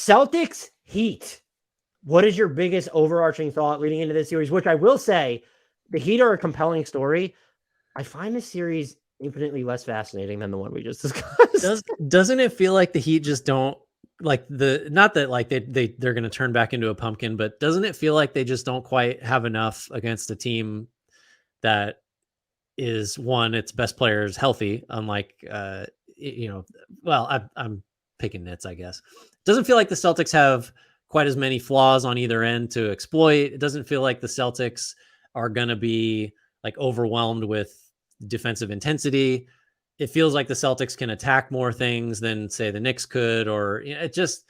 Celtics Heat. What is your biggest overarching thought leading into this series? Which I will say, the Heat are a compelling story. I find this series infinitely less fascinating than the one we just discussed. Doesn't it feel like the Heat just don't like not that like they're going to turn back into a pumpkin, but doesn't it feel like they just don't quite have enough against a team that is one, its best players healthy, unlike well, I'm picking nits, I guess. Doesn't feel like the Celtics have quite as many flaws on either end to exploit. It doesn't feel like the Celtics are going to be like overwhelmed with defensive intensity. It feels like the Celtics can attack more things than say the Knicks could, or it just,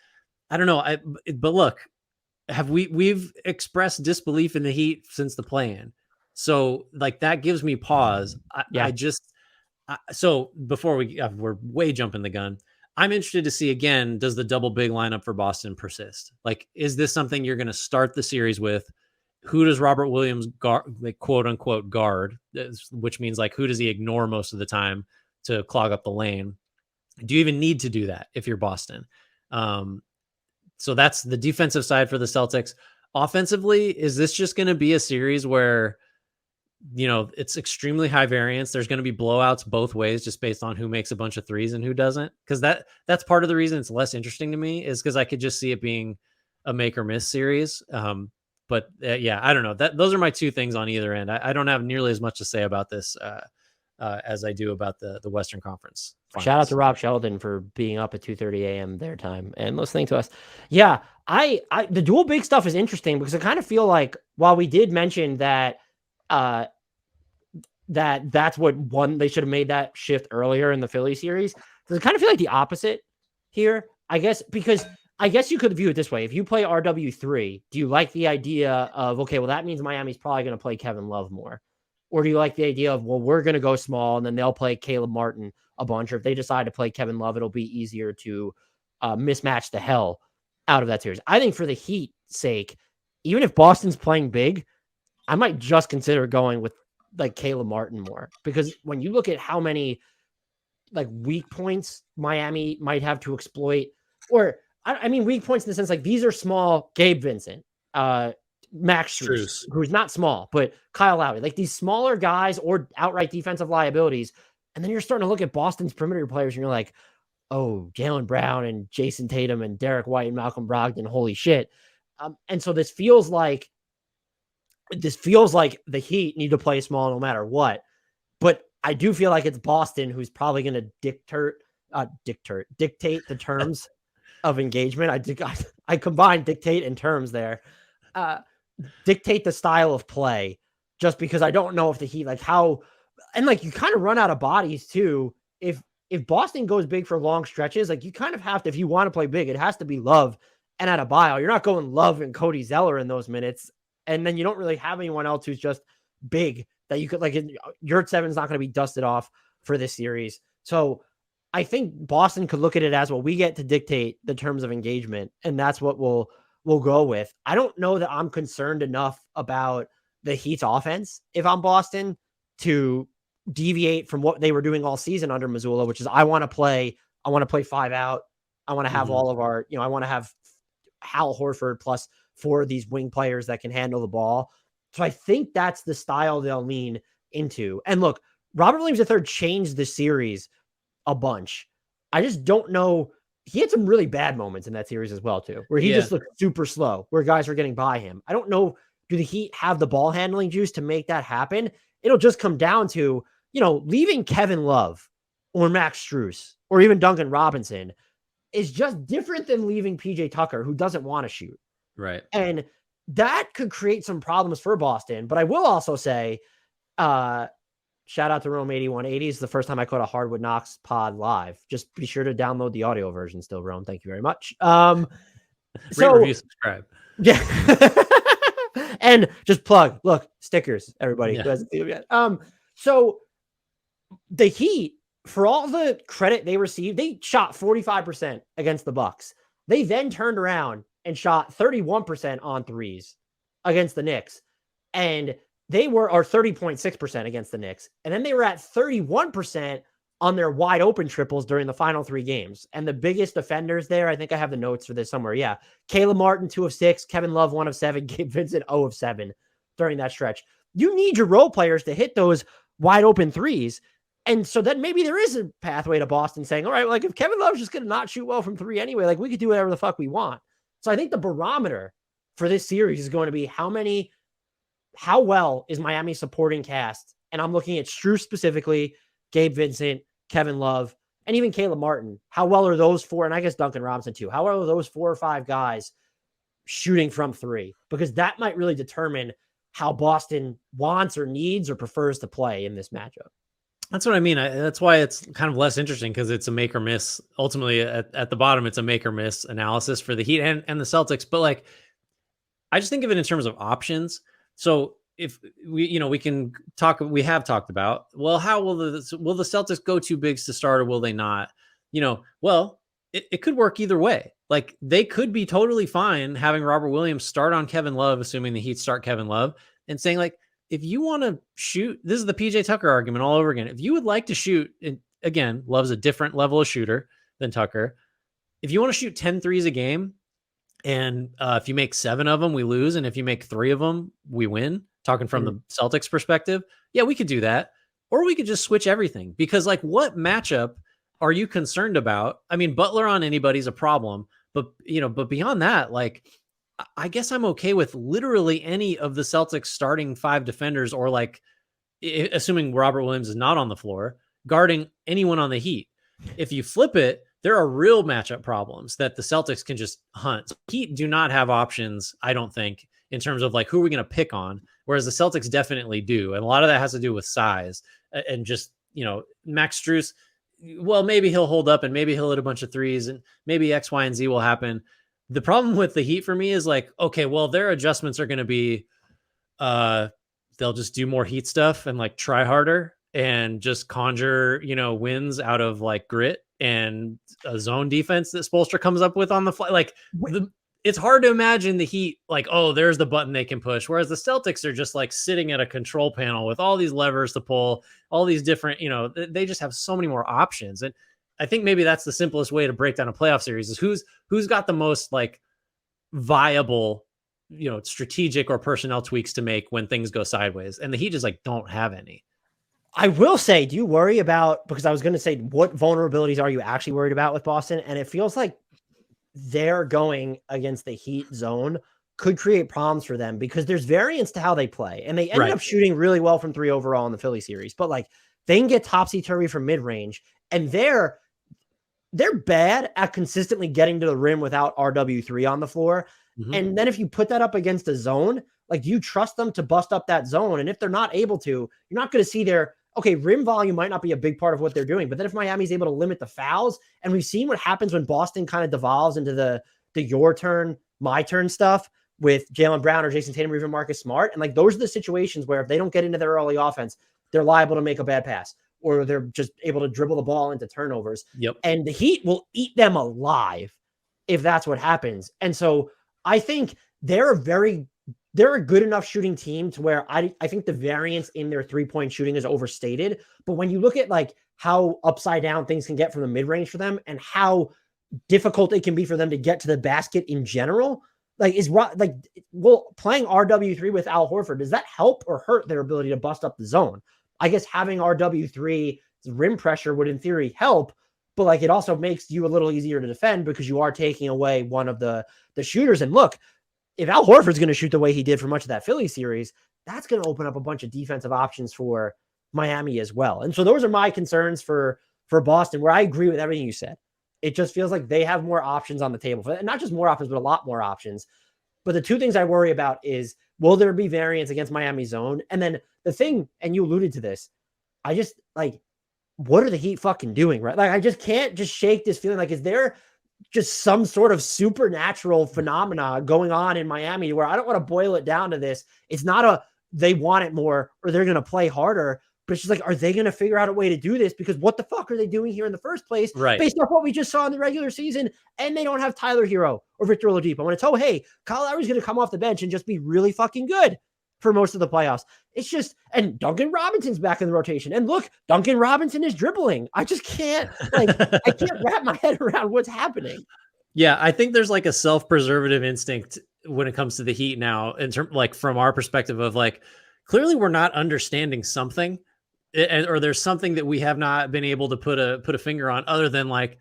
I don't know. But look, we've expressed disbelief in the Heat since the play-in. So like that gives me pause. So before we're way jumping the gun. I'm interested to see again, does the double big lineup for Boston persist? Like, is this something you're going to start the series with? Who does Robert Williams like quote unquote guard, which means like, who does he ignore most of the time to clog up the lane? Do you even need to do that if you're Boston? So that's the defensive side for the Celtics. Offensively, is this just going to be a series where, it's extremely high variance? There's going to be blowouts both ways just based on who makes a bunch of threes and who doesn't. Because that's part of the reason it's less interesting to me, is because I could just see it being a make or miss series. But I don't know. Those are my two things on either end. I don't have nearly as much to say about this as I do about the Western Conference Finals. Shout out to Rob Sheldon for being up at 2:30 a.m. their time and listening to us. Yeah, the dual big stuff is interesting because I kind of feel like, while we did mention that that's what they should have made that shift earlier in the Philly series, I kind of feel like the opposite here, I guess, because I guess you could view it this way. If you play RW3, do you like the idea of, okay, well, that means Miami's probably going to play Kevin Love more? Or do you like the idea of, well, we're going to go small and then they'll play Caleb Martin a bunch, or if they decide to play Kevin Love, it'll be easier to mismatch the hell out of that series? I think for the Heat sake, even if Boston's playing big, I might just consider going with like Caleb Martin more, because when you look at how many like weak points Miami might have to exploit, or I mean, weak points in the sense like these are small. Gabe Vincent, Max Strus, who's not small, but Kyle Lowry, like these smaller guys or outright defensive liabilities. And then you're starting to look at Boston's perimeter players and you're like, oh, Jaylen Brown and Jason Tatum and Derek White and Malcolm Brogdon, holy shit. And so this feels like the Heat need to play small no matter what. But I do feel like it's Boston who's probably going to dictate the terms of engagement. I combined dictate and terms there. Dictate the style of play, just because I don't know if the Heat, like how, and like you kind of run out of bodies too. If Boston goes big for long stretches, like you kind of have to, if you want to play big, it has to be Love and Adebayo. You're not going Love and Cody Zeller in those minutes. And then you don't really have anyone else who's just big that you could, like, Yurtseven's not going to be dusted off for this series. So I think Boston could look at it as, well, we get to dictate the terms of engagement, and that's what we'll go with. I don't know that I'm concerned enough about the Heat's offense if I'm Boston to deviate from what they were doing all season under Mazzulla, which is I want to play 5 out. I want to have all of our, I want to have Hal Horford plus 4 of these wing players that can handle the ball. So I think that's the style they'll lean into. And look, Robert Williams III changed the series a bunch. I just don't know. He had some really bad moments in that series as well, too, where he just looked super slow, where guys were getting by him. I don't know. Do the Heat have the ball handling juice to make that happen? It'll just come down to, leaving Kevin Love or Max Strus or even Duncan Robinson is just different than leaving PJ Tucker, who doesn't want to shoot. Right. And that could create some problems for Boston. But I will also say, shout out to Rome 8180. It's the first time I caught a Hardwood Knocks pod live. Just be sure to download the audio version still, Rome. Thank you very much. Rate, review, subscribe. Yeah. And just plug. Look, stickers, everybody who hasn't seen them yet. So the Heat, for all the credit they received, they shot 45% against the Bucks. They then turned around and shot 31% on threes against the Knicks. And they were 30.6% against the Knicks. And then they were at 31% on their wide open triples during the final 3 games. And the biggest defenders there, I think I have the notes for this somewhere. Yeah. Caleb Martin, 2 of 6, Kevin Love, 1 of 7, Gabe Vincent, 0 of 7 during that stretch. You need your role players to hit those wide open threes. And so then maybe there is a pathway to Boston saying, all right, like if Kevin Love's just going to not shoot well from 3 anyway, like we could do whatever the fuck we want. So I think the barometer for this series is going to be how well is Miami supporting cast? And I'm looking at Strus specifically, Gabe Vincent, Kevin Love, and even Caleb Martin. How well are those 4? And I guess Duncan Robinson too. How well are those 4 or 5 guys shooting from 3? Because that might really determine how Boston wants or needs or prefers to play in this matchup. That's what I mean. That's why it's kind of less interesting, because it's a make or miss. Ultimately, at the bottom, it's a make or miss analysis for the Heat and the Celtics. But like, I just think of it in terms of options. So if we can talk, we have talked about, well, how will the Celtics go 2 bigs to start, or will they not? Well, it could work either way. Like, they could be totally fine having Robert Williams start on Kevin Love, assuming the Heat start Kevin Love, and saying like, if you want to shoot, this is the PJ Tucker argument all over again. If you would like to shoot, and again, Love's a different level of shooter than Tucker. If you want to shoot 10 threes a game, and if you make 7 of them, we lose. And if you make 3 of them, we win. Talking from the Celtics perspective. Yeah, we could do that. Or we could just switch everything, because like, what matchup are you concerned about? I mean, Butler on anybody's a problem, but beyond that, like, I guess I'm okay with literally any of the Celtics starting 5 defenders, or like, assuming Robert Williams is not on the floor, guarding anyone on the Heat. If you flip it, there are real matchup problems that the Celtics can just hunt. Heat do not have options, I don't think, in terms of like, who are we going to pick on? Whereas the Celtics definitely do. And a lot of that has to do with size and just, Max Strus, well, maybe he'll hold up and maybe he'll hit a bunch of threes and maybe X, Y, and Z will happen. The problem with the Heat for me is like, okay, well, their adjustments are going to be, they'll just do more Heat stuff and like try harder and just conjure, wins out of like grit and a zone defense that Spoelstra comes up with on the fly. Like, it's hard to imagine the Heat like, oh, there's the button they can push. Whereas the Celtics are just like sitting at a control panel with all these levers to pull, all these different, they just have so many more options. And I think maybe that's the simplest way to break down a playoff series is who's got the most like viable, strategic or personnel tweaks to make when things go sideways. And the Heat just like don't have any. I will say, do you worry about, because I was going to say, what vulnerabilities are you actually worried about with Boston? And it feels like they're going against the Heat zone could create problems for them, because there's variance to how they play. And they ended up shooting really well from 3 overall in the Philly series, but like, they can get topsy-turvy from mid-range, and they're bad at consistently getting to the rim without RW3 on the floor. Mm-hmm. And then if you put that up against a zone, like, do you trust them to bust up that zone? And if they're not able to, you're not going to see rim volume might not be a big part of what they're doing. But then if Miami's able to limit the fouls, and we've seen what happens when Boston kind of devolves into the your turn, my turn stuff with Jaylen Brown or Jason Tatum or even Marcus Smart. And like, those are the situations where if they don't get into their early offense, they're liable to make a bad pass, or they're just able to dribble the ball into turnovers. Yep. And the Heat will eat them alive if that's what happens. And so I think they're a good enough shooting team to where I think the variance in their 3-point shooting is overstated. But when you look at like how upside down things can get from the mid-range for them and how difficult it can be for them to get to the basket in general, playing RW3 with Al Horford, does that help or hurt their ability to bust up the zone? I guess having RW3 rim pressure would in theory help, but like, it also makes you a little easier to defend because you are taking away one of the shooters. And look, if Al Horford's going to shoot the way he did for much of that Philly series, that's going to open up a bunch of defensive options for Miami as well. And so those are my concerns for Boston, where I agree with everything you said. It just feels like they have more options on the table, and not just more options, but a lot more options. But the 2 things I worry about is, will there be variance against Miami's zone? And then the thing, and you alluded to this, I just like, what are the Heat fucking doing? Right. Like, I just can't just shake this feeling. Like, is there just some sort of supernatural phenomena going on in Miami where I don't want to boil it down to this? It's not they want it more or they're going to play harder, but it's just like, are they going to figure out a way to do this? Because what the fuck are they doing here in the first place? Right. Based off what we just saw in the regular season, and they don't have Tyler Hero or Victor Oladipo. When it's, hey, Kyle Lowry's going to come off the bench and just be really fucking good. for most of the playoffs. It's just, and Duncan Robinson's back in the rotation. And look, Duncan Robinson is dribbling. I just can't, like, I can't wrap my head around what's happening. Yeah, I think there's like a self-preservative instinct when it comes to the Heat now, in terms, like, from our perspective of like, clearly we're not understanding something, or there's something that we have not been able to put a finger on, other than like,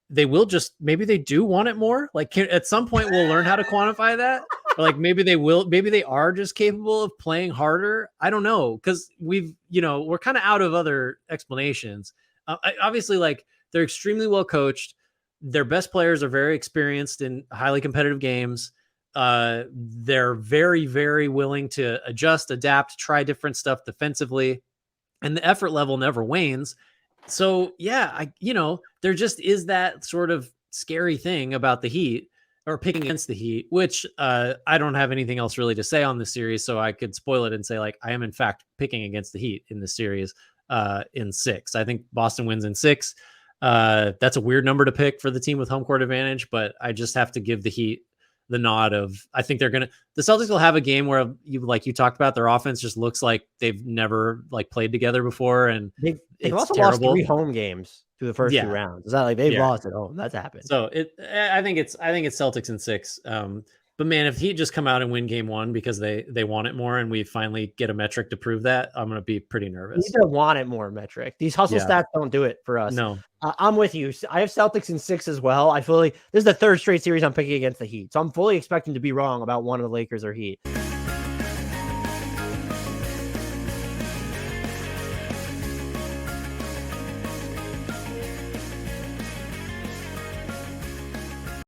they will just, maybe they do want it more. Like, at some point we'll learn how to quantify that. Or like, maybe they are just capable of playing harder. I don't know. Cause we're kind of out of other explanations. Obviously, like, they're extremely well coached. Their best players are very experienced in highly competitive games. They're very, very willing to adjust, adapt, try different stuff defensively, and the effort level never wanes. So yeah, there just is that sort of scary thing about the Heat, or picking against the Heat, which I don't have anything else really to say on this series, so I could spoil it and say, like, I am in fact picking against the Heat in this series in 6. I think Boston wins in 6. That's a weird number to pick for the team with home court advantage, but I just have to give the Heat the nod of, I think the Celtics will have a game where you talked about, their offense just looks like they've never like played together before. And they've also terrible. Lost 3 home games through the first 2 rounds. Is that like they've lost at home? That's happened. So I think it's Celtics in 6. But man, if Heat just come out and win game 1 because they want it more, and we finally get a metric to prove that, I'm going to be pretty nervous. We don't want it more metric. These hustle stats don't do it for us. No. I'm with you. I have Celtics in 6 as well. This is the 3rd straight series I'm picking against the Heat. So I'm fully expecting to be wrong about one of the Lakers or Heat.